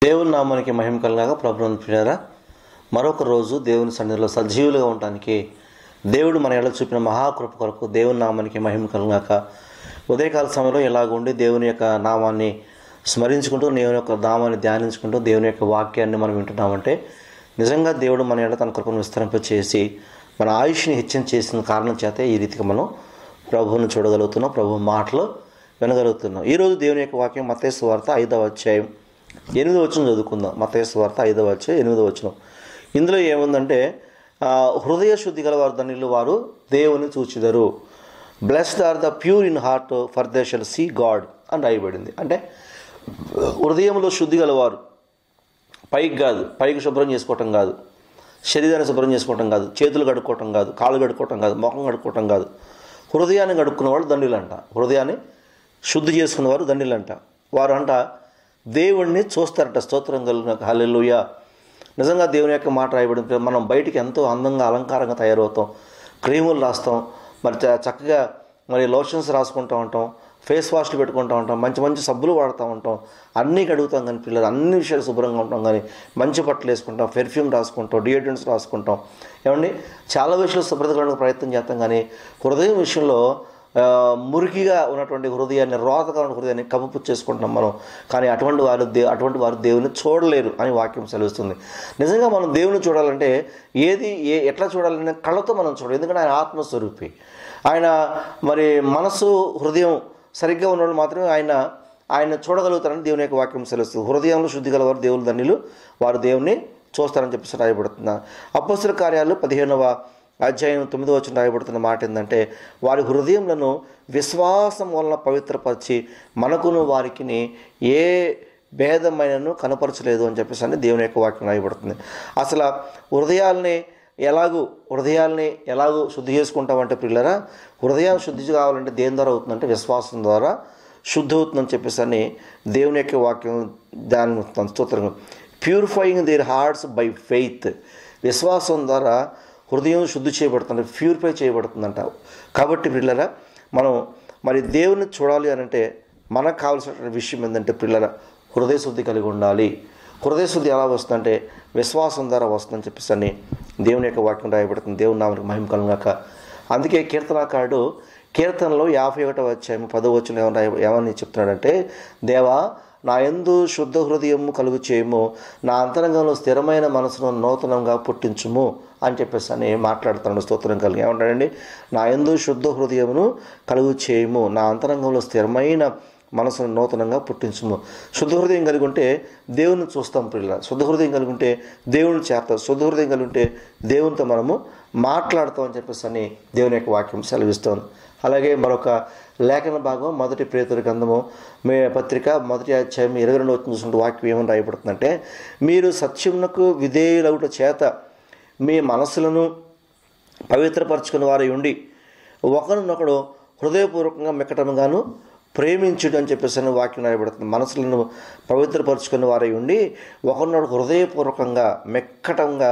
దేవుని నామానికి మహిమ కలుగాక. ప్రభువుని ప్రియులారా, మరొక రోజు దేవుని సన్నిధిలో సజీవులుగా ఉండడానికి దేవుడు మన ఎడల చూపిన మహాకృప కొరకు దేవుని నామానికి మహిమ కలుగాక. ఉదయకాల సమయంలో ఇలాగుండి దేవుని యొక్క నామాన్ని స్మరించుకుంటూ, దేవుని యొక్క నామాన్ని ధ్యానించుకుంటూ దేవుని యొక్క వాక్యాన్ని మనం వింటున్నామంటే నిజంగా దేవుడు మన ఎడల తన కృపను విస్తరింపచేసి మన ఆయుష్ని హెచ్చించేసిన కారణం చేతే ఈ రీతిగా మనం ప్రభువుని చూడగలుగుతున్నాం, ప్రభు మాటలు వినగలుగుతున్నాం. ఈరోజు దేవుని యొక్క వాక్యం మత్తయి సువార్త 5వ అధ్యాయం 8వ వచనం చదువుకుందాం. మత్తయి సువార్త 5వ అధ్యాయం 8వ వచనం. ఇందులో ఏముందంటే, హృదయ శుద్ధి గల వారు ధన్యులు, వారు దేవుని చూచెదరు. Blessed are the pure in heart, for they shall see God అని రాయబడింది. అంటే హృదయంలో శుద్ధి గలవారు, పైకి కాదు, పైకి శుభ్రం చేసుకోవటం కాదు, శరీరాన్ని శుభ్రం చేసుకోవటం కాదు, చేతులు కడుక్కోవటం కాదు, కాళ్ళు కడుక్కోవటం కాదు, ముఖం కడుక్కోవటం కాదు, హృదయాన్ని కడుక్కున్న వాళ్ళు దండులంట. హృదయాన్ని శుద్ధి చేసుకున్నవారు దండులంట. వారు అంట దేవుణ్ణి చూస్తారట. స్తోత్రం కలుగును, హల్లెలూయా. నిజంగా దేవుని యొక్క మాట రాయబడింది. మనం బయటికి ఎంతో అందంగా అలంకారంగా తయారవుతాం, క్రీములు రాస్తాం, మరి చక్కగా లోషన్స్ రాసుకుంటూ ఉంటాం, ఫేస్ వాష్లు పెట్టుకుంటూ ఉంటాం, మంచి మంచి సబ్బులు వాడుతూ ఉంటాం, అన్నీ కడుగుతాం. కానీ పిల్లలు అన్ని విషయాలు శుభ్రంగా ఉంటాం, కానీ మంచి బట్టలు వేసుకుంటాం, పెర్ఫ్యూమ్ రాసుకుంటాం, డియోడ్రెంట్స్ రాసుకుంటాం. ఏమండి, చాలా విషయాలు శుభ్రత కలగడానికి ప్రయత్నం చేస్తాం. కానీ హృదయం విషయంలో మురికిగా ఉన్నటువంటి హృదయాన్ని, రోతగా ఉన్న హృదయాన్ని కప్పు చేసుకుంటున్నాం మనం. కానీ అటువంటి వారు దేవుని చూడలేరు అని వాక్యం సెలవుస్తుంది. నిజంగా మనం దేవుని చూడాలంటే ఎట్లా చూడాలంటే కళ్ళతో మనం చూడాలి. ఎందుకంటే ఆయన ఆత్మస్వరూపి. ఆయన మరి మనసు హృదయం సరిగ్గా ఉన్నవాళ్ళు మాత్రమే ఆయన చూడగలుగుతారని దేవుని యొక్క వాక్యం సెలవుస్తుంది. హృదయంలో శుద్ధి గలవారు దేవుని ధన్యులు, వారు దేవుణ్ణి చూస్తారని చెప్పేసి రాయబడుతున్నా. అపోస్తల కార్యాలు 15వ అధ్యాయం 9వ వచనం రాయబడుతున్న మాట ఏంటంటే, వారి హృదయములను విశ్వాసం వలన పవిత్రపరిచి మనకును వారికి ఏ భేదమైనను కనపరచలేదు అని చెప్పేసి అని దేవుని యొక్క వాక్యం రాయబడుతుంది. అసలు హృదయాల్ని ఎలాగూ శుద్ధి చేసుకుంటామంటే పిల్లరా, హృదయం శుద్ధి కావాలంటే దేని ద్వారా అవుతుందంటే విశ్వాసం ద్వారా శుద్ధి అవుతుందని చెప్పేసి అని దేవుని యొక్క వాక్యం దాని స్తోత్రం. Purifying their hearts by faith. విశ్వాసం ద్వారా హృదయం శుద్ధి చేయబడుతుంది, ప్యూరిఫై చేయబడుతుందంట. కాబట్టి పిల్లరా, మనం మరి దేవుని చూడాలి అని అంటే మనకు కావాల్సిన విషయం ఏంటంటే పిల్లరా, హృదయ శుద్ధి కలిగి ఉండాలి. హృదయ శుద్ధి ఎలా వస్తుందంటే విశ్వాసం ద్వారా వస్తుందని చెప్పేసి అని దేవుని యొక్క వాక్యం రాయబడుతుంది. దేవుని నామానికి మహిమ కలుగాక. అందుకే కీర్తనాకారుడు కీర్తనలో 51వ అధ్యాయం 10వ వచనం ఏమని చెప్తున్నాడంటే, దేవా నా యందు శుద్ధ హృదయము కలుగు చేయము, నా అంతరంగంలో స్థిరమైన మనసును నూతనంగా పుట్టించుము అని చెప్పేసి అని మాట్లాడుతున్నాడు. స్తోత్రం కలిగి ఏమంటాడండి, నా యందు శుద్ధ హృదయమును కలుగు చేయము, నా అంతరంగంలో స్థిరమైన మనసును నూతనంగా పుట్టించుము. శుద్ధ హృదయం కలిగి ఉంటే దేవుని చూస్తాం పిల్లల. శుద్ధ హృదయం కలిగి ఉంటే దేవుని చేస్తాం. శుద్ధ హృదయం కలిగి ఉంటే దేవునితో మనము మాట్లాడతాం అని చెప్పేసి అని దేవుని యొక్క వాక్యం సెలవిస్తాం. అలాగే మరొక లేఖన భాగం 1 పేతురు గ్రంథము పత్రిక 1వ అధ్యాయం 22వ వచనం చూసుకుంటే వాక్యం ఏమని రాయబడుతుందంటే, మీరు సత్యమునకు విధేయులగుట చేత మీ మనసులను పవిత్రపరచుకుని వారై ఉండి ఒకరినొకడు హృదయపూర్వకంగా మెక్కటముగాను ప్రేమించుడు అని చెప్పేసి అని వాక్యం రాయబడుతుంది. మనసులను పవిత్రపరచుకుని వారై ఉండి ఒకరినొకడు హృదయపూర్వకంగా మెక్కటంగా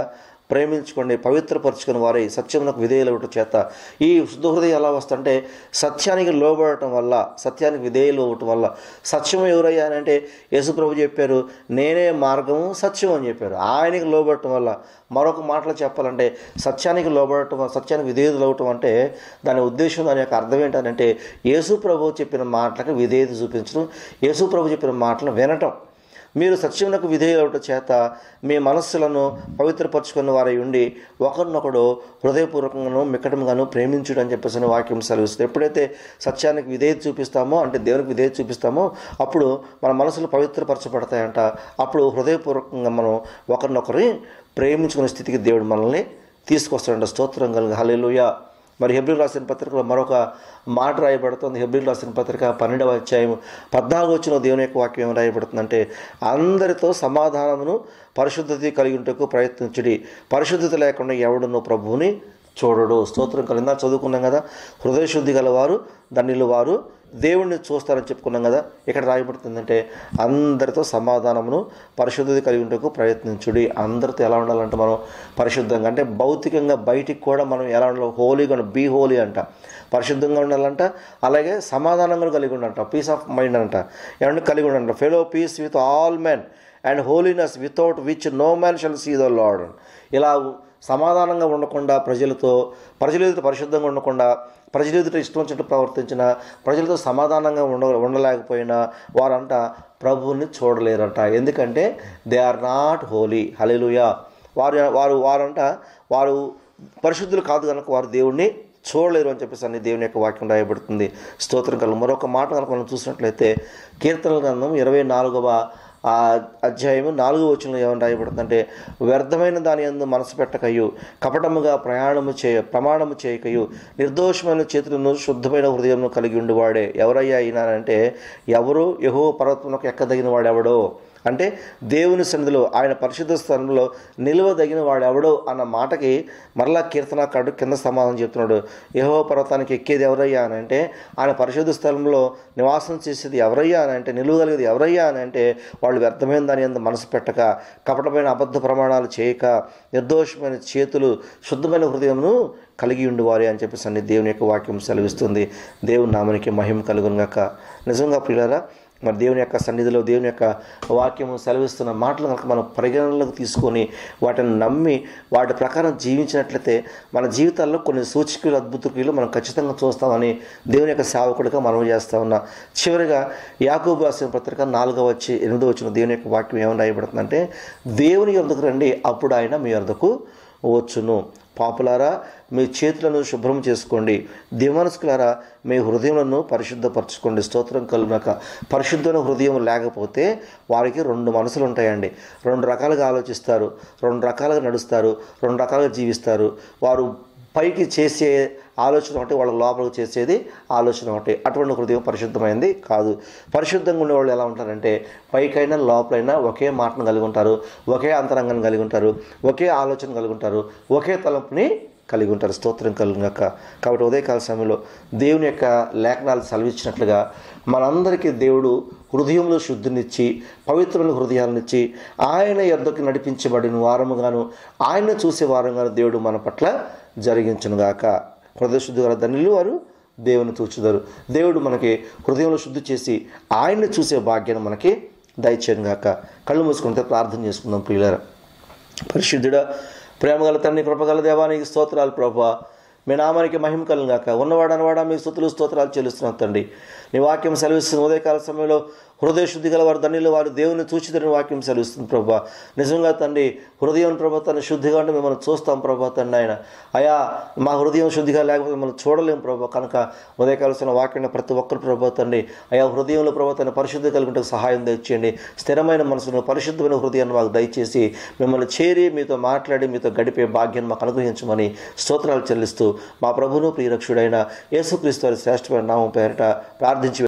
ప్రేమించుకోండి, పవిత్రపరచుకుని వారై సత్యమునకు విధేయులవటం చేత. ఈ శుద్ధ హృదయం ఎలా వస్తుందంటే సత్యానికి లోబడటం వల్ల, సత్యానికి విధేయులు అవ్వటం వల్ల. సత్యం ఎవరయ్యా అని అంటే యేసుప్రభు చెప్పారు, నేనే మార్గము సత్యం అని చెప్పారు. ఆయనకి లోబడటం వల్ల. మరొక మాటలో చెప్పాలంటే సత్యానికి లోబడటం, సత్యానికి విధేయులు అవ్వటం అంటే దాని ఉద్దేశం, దాని యొక్క అర్థం ఏంటంటే యేసుప్రభు చెప్పిన మాటలకు విధేయత చూపించడం, యేసుప్రభు చెప్పిన మాటలను వినటం. మీరు సత్యమునకు విధేయులవటం చేత మీ మనస్సులను పవిత్రపరచుకున్న వారై ఉండి ఒకరినొకడు హృదయపూర్వకంగాను మిక్కటంగాను ప్రేమించుడు అని చెప్పేసి వాక్యం సెలవిస్తుంది. ఎప్పుడైతే సత్యానికి విధేయత చూపిస్తామో, అంటే దేవునికి విధేయత చూపిస్తామో, అప్పుడు మన మనసులు పవిత్రపరచబడతాయంట. అప్పుడు హృదయపూర్వకంగా మనం ఒకరినొకరి ప్రేమించుకునే స్థితికి దేవుడు మనల్ని తీసుకొస్తాడంట. స్తోత్రం కలుగు, హల్లెలూయా. మరి హెబ్రీయులకు రాసిన పత్రికలో మరొక మాట రాయబడుతుంది. హెబ్రీయులకు రాసిన పత్రిక 12వ అధ్యాయం 14వ వచనం దేవుని యొక్క వాక్యం ఏమి రాయబడుతుందంటే, అందరితో సమాధానమును పరిశుద్ధత కలిగి ఉంటకు ప్రయత్నించుడి, పరిశుద్ధత లేకుండా ఎవడునో ప్రభువుని చూడడు. స్తోత్రం కలిగిందా చదువుకున్నాం కదా. హృదయ శుద్ధి గలవారు ధన్యులు, వారు దేవుణ్ణి చూస్తారని చెప్పుకున్నాం కదా. ఇక్కడ రాయబడుతుందంటే అందరితో సమాధానమును పరిశుద్ధత కలిగి ఉంటకు ప్రయత్నించుడి. అందరితో ఎలా ఉండాలంటే మనం పరిశుద్ధంగా, అంటే భౌతికంగా బయటికి కూడా మనం ఎలా ఉండాలి, హోలీగా, బీ హోలీ అంట, పరిశుద్ధంగా ఉండాలంట. అలాగే సమాధానంగా కలిగి ఉండాలంట, పీస్ ఆఫ్ మైండ్ అంట, ఏమంటే కలిగి ఉండాలంట. Follow peace with all men and holiness without which no man shall see the Lord. ఇలా సమాధానంగా ఉండకుండా ప్రజల ఎదుట పరిశుద్ధంగా ఉండకుండా, ప్రజల ఎదుట ఇష్టం వచ్చినట్టు ప్రవర్తించిన, ప్రజలతో సమాధానంగా ఉండలేకపోయినా వారంట ప్రభువుని చూడలేరంట. ఎందుకంటే దే ఆర్ నాట్ హోలీ. హల్లెలూయా. వారు పరిశుద్ధులు కాదు కనుక వారు దేవుణ్ణి చూడలేరు అని చెప్పేసి అన్ని దేవుని యొక్క వాక్యం రాయబడుతుంది. స్తోత్రం కలుగు. మరొక మాట కనుక మనం చూసినట్లయితే కీర్తనల గ్రంథం 24వ అధ్యాయము 4వ వచనంలో ఏమని రాయబడుతుందంటే, వ్యర్థమైన దాని యందు మనసు పెట్టకయు, కపటముగా ప్రమాణము చేయకయు, నిర్దోషమైన చేతులను శుద్ధమైన హృదయమును కలిగి ఉండివాడే. ఎవరయ్యా అయినారంటే, ఎవరు యెహోవా పర్వతమునకు ఎక్కదగిన వాడెవడో, అంటే దేవుని సన్నిధిలో ఆయన పరిశుద్ధ స్థలంలో నిలవదగిన వాడు ఎవడో అన్న మాటకి మరలా కీర్తనకారుడు కింద సమాధానం చెప్తున్నాడు. యెహోవా పర్వతానికి ఎక్కేది ఎవరయ్యా అని అంటే, ఆయన పరిశుద్ధ స్థలంలో నివాసం చేసేది ఎవరయ్యా అని అంటే, నిలువగలిగేది ఎవరయ్యా అని అంటే, వాళ్ళు వ్యర్థమైన దాని యందు మనసు పెట్టక, కపటమైన అబద్ధ ప్రమాణాలు చేయక, నిర్దోషమైన చేతులు, శుద్ధమైన హృదయమును కలిగి ఉండివారే అని చెప్పేసి అన్ని దేవుని యొక్క వాక్యం సెలవిస్తుంది. దేవుని నామానికి మహిమ కలుగునుగాక. నిజంగా ప్రియులారా, మరి దేవుని యొక్క సన్నిధిలో దేవుని యొక్క వాక్యము సెలవిస్తున్న మాటలు కనుక మనం పరిగణనలోకి తీసుకొని వాటిని నమ్మి వాటి ప్రకారం జీవించినట్లయితే మన జీవితాల్లో కొన్ని సూచకులు, అద్భుత క్రియలు మనం ఖచ్చితంగా చూస్తామని దేవుని యొక్క సేవకుడిగా మనం చేస్తూ ఉన్నాం. చివరిగా యాకోబు రాసిన పత్రిక 4:8 వచ్చిన దేవుని యొక్క వాక్యం ఏమని రాయబడుతుందంటే, దేవుని యొద్దకు రండి, అప్పుడు ఆయన మీ యొద్దకు వచ్చును. పాపులారా, మీ చేతులను శుభ్రం చేసుకోండి, దివమనస్కులారా మీ హృదయములను పరిశుద్ధపరచుకోండి. స్తోత్రం కలుగునక. పరిశుద్ధమైన హృదయం లేకపోతే వారికి 2 మనసులు ఉంటాయండి. 2 రకాలుగా ఆలోచిస్తారు, 2 రకాలుగా నడుస్తారు, 2 రకాలుగా జీవిస్తారు. వారు పైకి చేసే ఆలోచన ఒకటి, వాళ్ళ లోపలికి చేసేది ఆలోచన ఒకటి. అటువంటి హృదయం పరిశుద్ధమైంది కాదు. పరిశుద్ధంగా ఉండేవాళ్ళు ఎలా ఉంటారంటే, పైకైనా లోపలైనా ఒకే మాటను కలిగి ఉంటారు, ఒకే అంతరంగాన్ని కలిగి ఉంటారు, ఒకే ఆలోచన కలిగి ఉంటారు, ఒకే తలంపుని కలిగి ఉంటారు. స్తోత్రం కలుగుగాక. కాబట్టి ఉదయకాల సమయంలో దేవుని యొక్క లేఖనాలు సెలవిచ్చినట్లుగా మనందరికీ దేవుడు హృదయంలో శుద్ధినిచ్చి, పవిత్రమైన హృదయాలనిచ్చి, ఆయన యొద్దకు నడిపించబడిన వారముగాను, ఆయన చూసే వారంగాను దేవుడు మన పట్ల జరిగించునుగాక. హృదయ శుద్ధి గల ధన్యులు వారు దేవుని చూచుదారు. దేవుడు మనకి హృదయంలో శుద్ధి చేసి ఆయన్ని చూసే భాగ్యాన్ని మనకి దయచేయనుగాక. కళ్ళు మూసుకుంటే ప్రార్థన చేసుకుందాం. ప్రియులారా, పరిశుద్ధుడా, ప్రేమగల తండ్రి, కృపగల దేవానికి స్తోత్రాలు ప్రభువా. మీ నామానికి మహిమ కలుగుగాక. ఉన్నవాడనవాడా మీ స్తుతులు స్తోత్రాలు చెల్లిస్తున్నాం తండ్రి. నీ వాక్యం సెలవిస్తుంది, ఉదయకాల సమయంలో హృదయ శుద్ధి గల వారు ధన్యులు వారు దేవుని చూచిదని వాక్యం సెలవిస్తుంది ప్రభా. నిజంగా తండ్రి, హృదయం ప్రభా తన శుద్ధిగా ఉంటే మిమ్మల్ని చూస్తాం ప్రభా తండ్రి. ఆయన అయా మా హృదయం శుద్ధిగా లేకపోతే మిమ్మల్ని చూడలేము ప్రభా. కనుక ఉదయకాల వాక్యం ప్రతి ఒక్కరు ప్రభా తండ్రి, అయా హృదయంలో ప్రభా తన పరిశుద్ధి కలిగిన సహాయం దయచేయండి. స్థిరమైన మనసును, పరిశుద్ధమైన హృదయాన్ని మాకు దయచేసి మిమ్మల్ని చేరి మీతో మాట్లాడి మీతో గడిపే భాగ్యాన్ని మాకు అనుగ్రహించమని స్తోత్రాలు చెల్లిస్తూ మా ప్రభువును ప్రియరక్షుడైన యేసుక్రీస్తు వారి శ్రేష్టమైన నామం పేరిట ప్రార్థించి